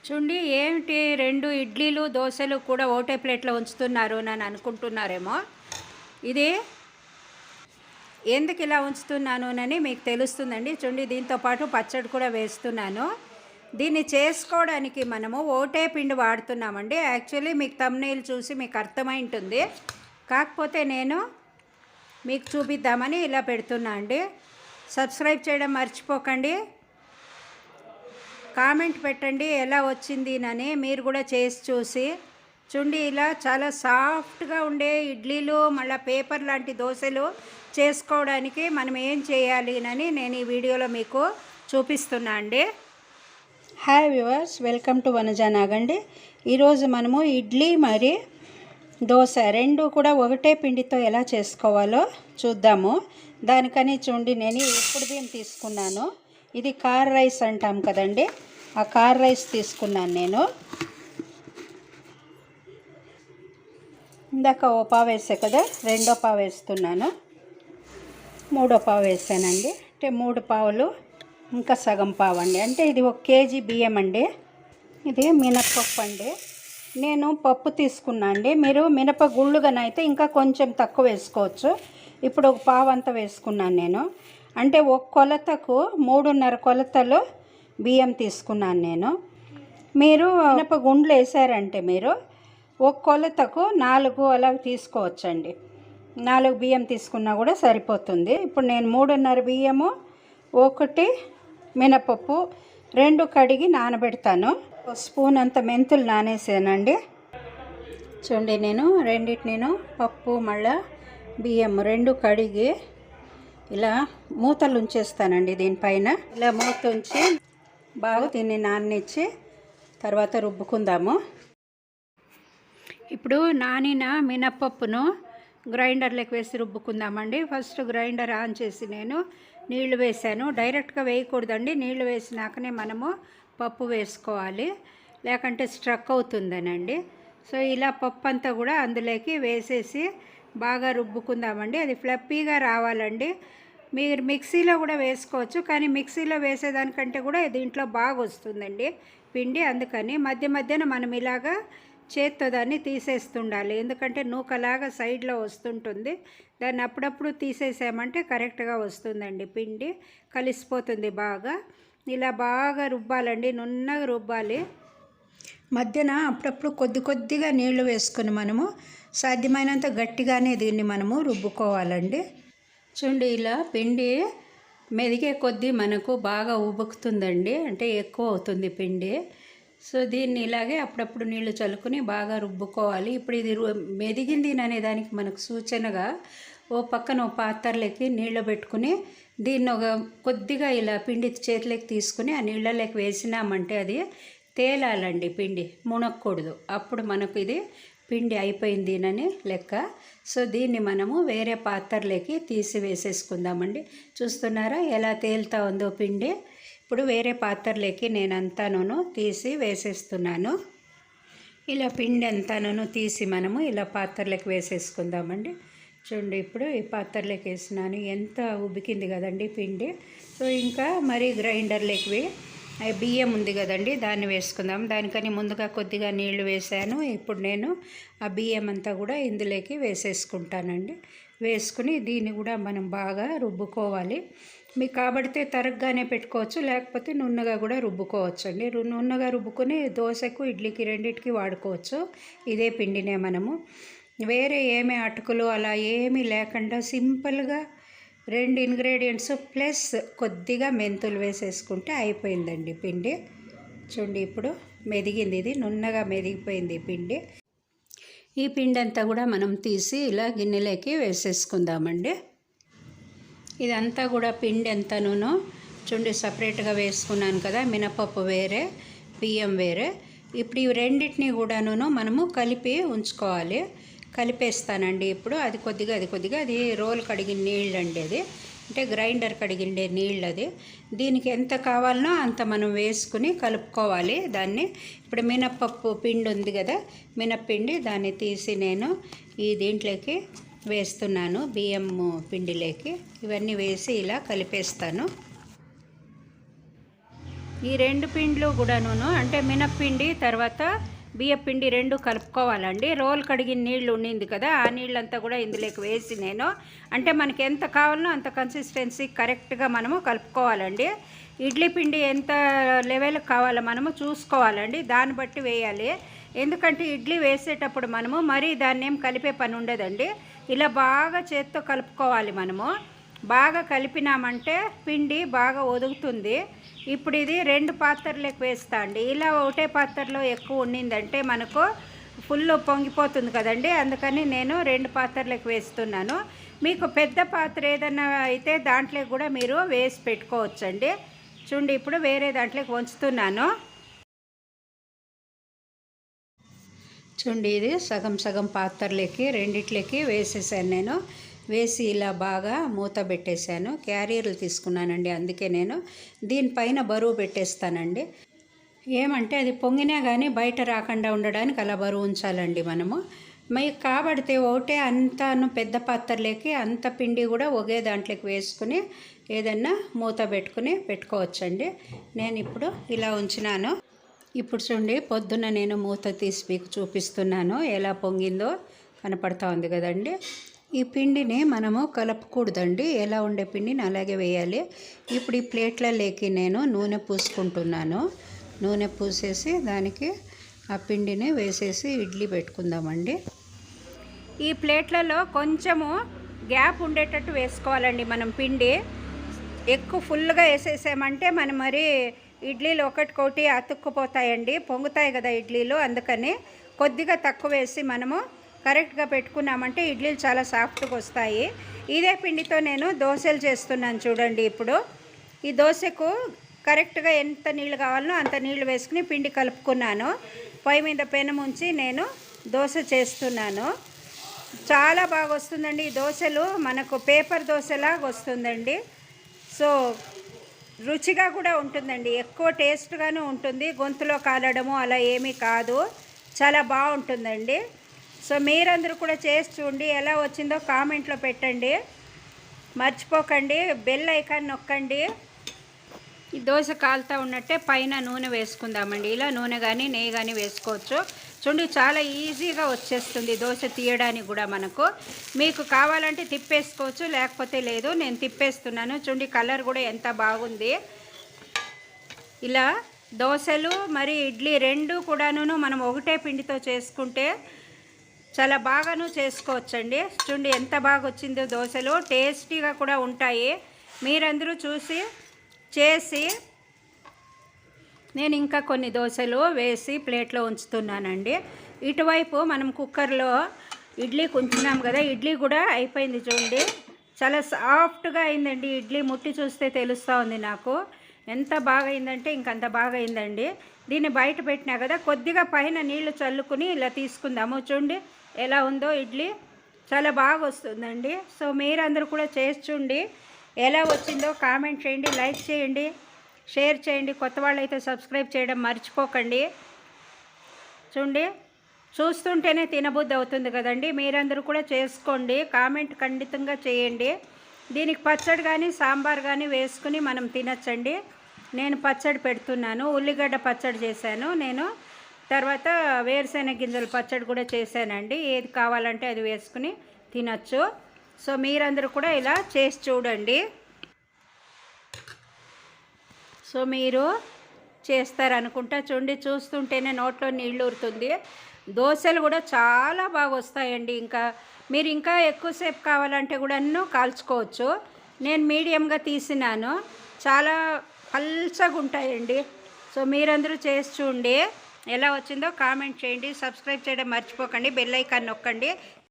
చూడండి ఏమిటి 2 ఇడ్లీలు దోశలు కూడా ఒకటే ప్లేట్లో ఉంచుతున్నారు అని అనుకుంటున్నారేమో. ఇది ఎందుకు ఇలా ఉంచుతున్నాను అని మీకు తెలుస్తుందండి. చూడండి దీంతో పాటు పచ్చడి కూడా వేస్తున్నాను. దీన్ని చేసుకోవడానికి మనము ఒకటే పిండి వాడుతున్నామండి. యాక్చువల్లీ మీకు థంబ్నెయిల్ చూసి మీకు అర్థమై ఉంటుంది. కాకపోతే నేను మీకు చూపిద్దామని ఇలా పెడుతున్నా అండి. సబ్స్క్రైబ్ చేయడం మర్చిపోకండి. కామెంట్ పెట్టండి ఎలా వచ్చింది అని. మీరు కూడా చేసి చూసి చూడండి. ఇలా చాలా సాఫ్ట్గా ఉండే ఇడ్లీలు మళ్ళీ పేపర్ లాంటి దోశలు చేసుకోవడానికి మనం ఏం చేయాలి అని నేను ఈ వీడియోలో మీకు చూపిస్తున్నా అండి. Hi viewers, welcome to Vanaja నాగండి. ఈరోజు మనము ఇడ్లీ మరి దోశ రెండు కూడా ఒకటే పిండితో ఎలా చేసుకోవాలో చూద్దాము. దానికని చూడండి నేను ఇప్పుడు బియ్యం తీసుకున్నాను. ఇది కార్ రైస్ అంటాం కదండి, ఆ కార్ రైస్ తీసుకున్నాను నేను. ఇందాక ఓ పావు వేసా కదా, రెండో పావు వేస్తున్నాను, మూడో పావు వేసానండి. అంటే 3 పావులు ఇంకా సగం పావు అండి. అంటే ఇది 1 కేజీ బియ్యం అండి. ఇది మినప్పప్పు అండి. నేను పప్పు తీసుకున్నా అండి. మీరు మినప గుళ్ళుగానైతే ఇంకా కొంచెం తక్కువ వేసుకోవచ్చు. ఇప్పుడు 1 పావు అంతా వేసుకున్నాను నేను. అంటే 1 కొలతకు 3.5 కొలతలు బియ్యం తీసుకున్నాను నేను. మీరు మినప గుండ్లు వేసారంటే మీరు 1 కొలతకు 4 అలా తీసుకోవచ్చండి. 4 బియ్యం తీసుకున్నా కూడా సరిపోతుంది. ఇప్పుడు నేను 3.5 బియ్యము, 1 మినపప్పు 2 కడిగి నానబెడతాను. 1 స్పూన్ అంత మెంతులు నానేసానండి. చూడండి నేను రెండింటిని పప్పు మళ్ళా బియ్యం 2 కడిగి ఇలా మూతలు ఉంచేస్తానండి. దీనిపైన ఇలా మూత ఉంచి బాగా దీన్ని నాననిచ్చి తర్వాత రుబ్బుకుందాము. ఇప్పుడు నానిన మినప్పప్పును గ్రైండర్లోకి వేసి రుబ్బుకుందామండి. ఫస్ట్ గ్రైండర్ ఆన్ చేసి నేను నీళ్లు వేసాను. డైరెక్ట్గా వేయకూడదండి, నీళ్లు వేసినాకనే మనము పప్పు వేసుకోవాలి, లేకుంటే స్ట్రక్ అవుతుందనండి. సో ఇలా పప్పు అంతా కూడా అందులోకి వేసేసి బాగా రుబ్బుకుందామండి. అది ఫ్లప్పీగా రావాలండి. మీరు మిక్సీలో కూడా వేసుకోవచ్చు, కానీ మిక్సీలో వేసేదానికంటే కూడా దీంట్లో బాగా వస్తుందండి పిండి. అందుకని మధ్య మధ్యన మనం ఇలాగా చేత్తో దాన్ని తీసేస్తుండాలి, ఎందుకంటే నూకలాగా సైడ్లో వస్తుంటుంది. దాన్ని అప్పుడప్పుడు తీసేసామంటే కరెక్ట్గా వస్తుందండి, పిండి కలిసిపోతుంది బాగా. ఇలా బాగా రుబ్బాలండి, నున్నగా రుబ్బాలి. మధ్యన అప్పుడప్పుడు కొద్దిగా నీళ్లు వేసుకొని మనము సాధ్యమైనంత గట్టిగానే దీన్ని మనము రుబ్బుకోవాలండి. చూడండి ఇలా పిండి మెదిగే కొద్దీ మనకు బాగా ఉబుకుతుందండి, అంటే ఎక్కువ అవుతుంది పిండి. సో దీన్ని ఇలాగే అప్పుడప్పుడు నీళ్లు చల్లుకుని బాగా రుబ్బుకోవాలి. ఇప్పుడు ఇది మెదిగింది అనే దానికి మనకు సూచనగా ఓ పక్కన పాత్రలోకి నీళ్ళు పెట్టుకుని దీన్ని కొద్దిగా ఇలా పిండి చేతిలోకి తీసుకుని ఆ నీళ్ళలోకి వేసినామంటే అది తేలాలండి, పిండి మునక్కూడదు. అప్పుడు మనకు ఇది పిండి అయిపోయింది అని లెక్క. సో దీన్ని మనము వేరే పాత్రలోకి తీసి వేసేసుకుందామండి. చూస్తున్నారా ఎలా తేలుతా ఉందో పిండి. ఇప్పుడు వేరే పాత్రలోకి నేను అంతాను తీసి వేసేస్తున్నాను. ఇలా పిండి అంతాను తీసి మనము ఇలా పాత్రలోకి వేసేసుకుందామండి. చూడండి ఇప్పుడు ఈ పాత్రలోకి వేసినాను, ఎంత ఉబికింది కదండి పిండి. సో ఇంకా మరి గ్రైండర్లోకి బియ్యం ఉంది కదండి, దాన్ని వేసుకుందాం. దానికని ముందుగా కొద్దిగా నీళ్లు వేసాను. ఇప్పుడు నేను ఆ బియ్యం అంతా కూడా ఇందులోకి వేసేసుకుంటానండి. వేసుకుని దీన్ని కూడా మనం బాగా రుబ్బుకోవాలి. మీకు కాబడితే తరగ్గానే పెట్టుకోవచ్చు, లేకపోతే నున్నగా కూడా రుబ్బుకోవచ్చు అండి. నున్నగా రుబ్బుకొని దోశకు ఇడ్లీకి రెండింటికి వాడుకోవచ్చు. ఇదే పిండినే మనము వేరే ఏమీ అటుకులు అలా ఏమీ లేకుండా సింపుల్గా 2 ఇంగ్రీడియంట్స్ ప్లస్ కొద్దిగా మెంతులు వేసేసుకుంటే అయిపోయిందండి పిండి. చూడండి ఇప్పుడు మెదిగింది, ఇది నున్నగా మెదిగిపోయింది పిండి. ఈ పిండి అంతా కూడా మనం తీసి ఇలా గిన్నెలోకి వేసేసుకుందామండి. ఇదంతా కూడా పిండి అంతాను చూడండి సపరేట్గా వేసుకున్నాను కదా, మినపప్పు వేరే బియ్యం వేరే. ఇప్పుడు ఈ రెండింటిని కూడాను మనము కలిపి ఉంచుకోవాలి. కలిపేస్తానండి ఇప్పుడు. అది కొద్దిగా అది రోల్ కడిగిన నీళ్ళు అండి, అది అంటే గ్రైండర్ కడిగిండే నీళ్ళు. అది దీనికి ఎంత కావాలనో అంత మనం వేసుకుని కలుపుకోవాలి దాన్ని. ఇప్పుడు మినప్పప్పు పిండి ఉంది కదా, మినప్పిండి, దాన్ని తీసి నేను ఈ దీంట్లోకి వేస్తున్నాను, బియ్యం పిండిలోకి. ఇవన్నీ వేసి ఇలా కలిపేస్తాను. ఈ రెండు పిండ్లు కూడాను అంటే మినప్పిండి తర్వాత బియ్యపిండి రెండు కలుపుకోవాలండి. రోల్ కడిగిన నీళ్ళు ఉండింది కదా, ఆ నీళ్ళంతా కూడా ఇందులోకి వేసి నేను అంటే మనకి ఎంత కావాలనో అంత కన్సిస్టెన్సీ కరెక్ట్గా మనము కలుపుకోవాలండి. ఇడ్లీ పిండి ఎంత లెవెల్కి కావాలో మనము చూసుకోవాలండి, దాన్ని బట్టి వేయాలి. ఎందుకంటే ఇడ్లీ వేసేటప్పుడు మనము మరీ దాన్ని ఏం కలిపే పని ఉండదండి. ఇలా బాగా చేత్తో కలుపుకోవాలి. మనము బాగా కలిపినామంటే పిండి బాగా ఒదుగుతుంది. ఇప్పుడు ఇది 2 పాత్రలకు వేస్తా అండి. ఇలా ఒకటే పాత్రలో ఎక్కువ ఉండిందంటే మనకు ఫుల్ పొంగిపోతుంది కదండి, అందుకని నేను 2 పాత్రలకు వేస్తున్నాను. మీకు పెద్ద పాత్ర ఏదన్నా అయితే దాంట్లో కూడా మీరు వేసి పెట్టుకోవచ్చండి. చూడండి, ఇప్పుడు వేరే దాంట్లోకి వంచుతున్నాను. చూడండి, ఇది సగం సగం పాత్రలకి రెండిట్లకి వేసేసాను నేను. వేసి ఇలా బాగా మూత పెట్టేశాను. క్యారియర్లు తీసుకున్నానండి, అందుకే నేను దీనిపైన బరువు పెట్టేస్తానండి. ఏమంటే అది పొంగినా కానీ బయట రాకుండా ఉండడానికి అలా బరువు ఉంచాలండి మనము. మీకు కాబడితే ఒకటే అంతాను పెద్ద పాత్రలోకి అంత పిండి కూడా ఒకే దాంట్లోకి వేసుకుని ఏదన్నా మూత పెట్టుకోవచ్చండి. నేను ఇప్పుడు ఇలా ఉంచినాను. ఇప్పుడు చూడండి, పొద్దున్న నేను మూత తీసి మీకు చూపిస్తున్నాను ఎలా పొంగిందో. కనపడతా ఉంది కదండి. ఈ పిండిని మనము కలపకూడదండి, ఎలా ఉండే పిండిని అలాగే వేయాలి. ఇప్పుడు ఈ ప్లేట్లలోకి నేను నూనె పూసుకుంటున్నాను. నూనె పూసేసి దానికి ఆ పిండిని వేసేసి ఇడ్లీ పెట్టుకుందామండి. ఈ ప్లేట్లలో కొంచెము గ్యాప్ ఉండేటట్టు వేసుకోవాలండి మనం. పిండి ఎక్కువ ఫుల్గా వేసేసామంటే మనం మరి ఇడ్లీలు ఒకటికొకటి అతుక్కుపోతాయండి, పొంగుతాయి కదా ఇడ్లీలు. అందుకని కొద్దిగా తక్కువ వేసి మనము కరెక్ట్గా పెట్టుకున్నామంటే ఇడ్లీలు చాలా సాఫ్ట్గా వస్తాయి. ఇదే పిండితో నేను దోశలు చేస్తున్నాను చూడండి. ఇప్పుడు ఈ దోశకు కరెక్ట్గా ఎంత నీళ్ళు కావాలనో అంత నీళ్ళు వేసుకుని పిండి కలుపుకున్నాను. పొయ్యి మీద పెనం ఉంచి నేను దోశ చేస్తున్నాను. చాలా బాగా వస్తుందండి ఈ దోశలు, మనకు పేపర్ దోశలాగా వస్తుందండి. సో రుచిగా కూడా ఉంటుందండి, ఎక్కువ టేస్ట్గానే ఉంటుంది. గొంతులో కాలడము అలా ఏమీ కాదు, చాలా బాగుంటుందండి. సో మీరందరూ కూడా చేసి చూడండి, ఎలా వచ్చిందో కామెంట్లో పెట్టండి. మర్చిపోకండి బెల్ ఐకాన్ నొక్కండి. ఈ దోశ కాలుతూ ఉన్నట్టే పైన నూనె వేసుకుందామండి. ఇలా నూనె కానీ నెయ్యి కానీ వేసుకోవచ్చు. చూడండి, చాలా ఈజీగా వచ్చేస్తుంది దోశ తీయడానికి కూడా మనకు. మీకు కావాలంటే తిప్పేసుకోవచ్చు, లేకపోతే లేదు. నేను తిప్పేస్తున్నాను. చూడండి, కలర్ కూడా ఎంత బాగుంది. ఇలా దోశలు మరి ఇడ్లీ రెండు కూడాను మనం ఒకటే పిండితో చేసుకుంటే చాలా బాగాను చేసుకోవచ్చండి. చూడండి ఎంత బాగా వచ్చిందో దోశలు, టేస్టీగా కూడా ఉంటాయి. మీరందరూ చూసి చేసి నేను ఇంకా కొన్ని దోశలు వేసి ప్లేట్లో ఉంచుతున్నానండి. ఇటువైపు మనం కుక్కర్లో ఇడ్లీ ఉంచున్నాం కదా, ఇడ్లీ కూడా అయిపోయింది. చూడండి చాలా సాఫ్ట్గా అయిందండి ఇడ్లీ. ముట్టి చూస్తే తెలుస్తూ ఉంది నాకు ఎంత బాగా అయిందంటే ఇంకంత బాగా అయిందండి. దీన్ని బయట పెట్టినా కదా, కొద్దిగా పైన నీళ్లు చల్లుకుని ఇలా తీసుకుందాము. చూడండి ఎలా ఉందో ఇడ్లీ, చాలా బాగా వస్తుందండి. సో మీరందరూ కూడా చేసి చూడండి, ఎలా వచ్చిందో కామెంట్ చేయండి, లైక్ చేయండి, షేర్ చేయండి. కొత్త వాళ్ళైతే సబ్స్క్రైబ్ చేయడం మర్చిపోకండి. చూడండి, చూస్తుంటేనే తినబుద్ధి అవుతుంది కదండి. మీరందరూ కూడా చేసుకోండి, కామెంట్ ఖండితంగా చేయండి. దీనికి పచ్చడి కానీ సాంబార్ కానీ వేసుకుని మనం తినచ్చండి. నేను పచ్చడి పెడుతున్నాను, ఉల్లిగడ్డ పచ్చడి చేశాను నేను. తర్వాత వేరుశెనగ గింజల పచ్చడి కూడా చేశానండి. ఏది కావాలంటే అది వేసుకుని తినచ్చు. సో మీరందరూ కూడా ఇలా చేసి చూడండి. సో మీరు చేస్తారనుకుంటా. చూడండి, చూస్తుంటేనే నోట్లో నీళ్ళు ఊరుతుంది. దోశలు కూడా చాలా బాగా వస్తాయండి. ఇంకా మీరు ఇంకా ఎక్కువసేపు కావాలంటే కూడా కాల్చుకోవచ్చు. నేను మీడియంగా తీసినాను, చాలా పల్చగా ఉంటాయండి. సో మీరందరూ చేసి చూడండి, ఎలా వచ్చిందో కామెంట్ చేయండి. సబ్స్క్రైబ్ చేయడం మర్చిపోకండి, బెల్ ఐకాన్ నొక్కండి.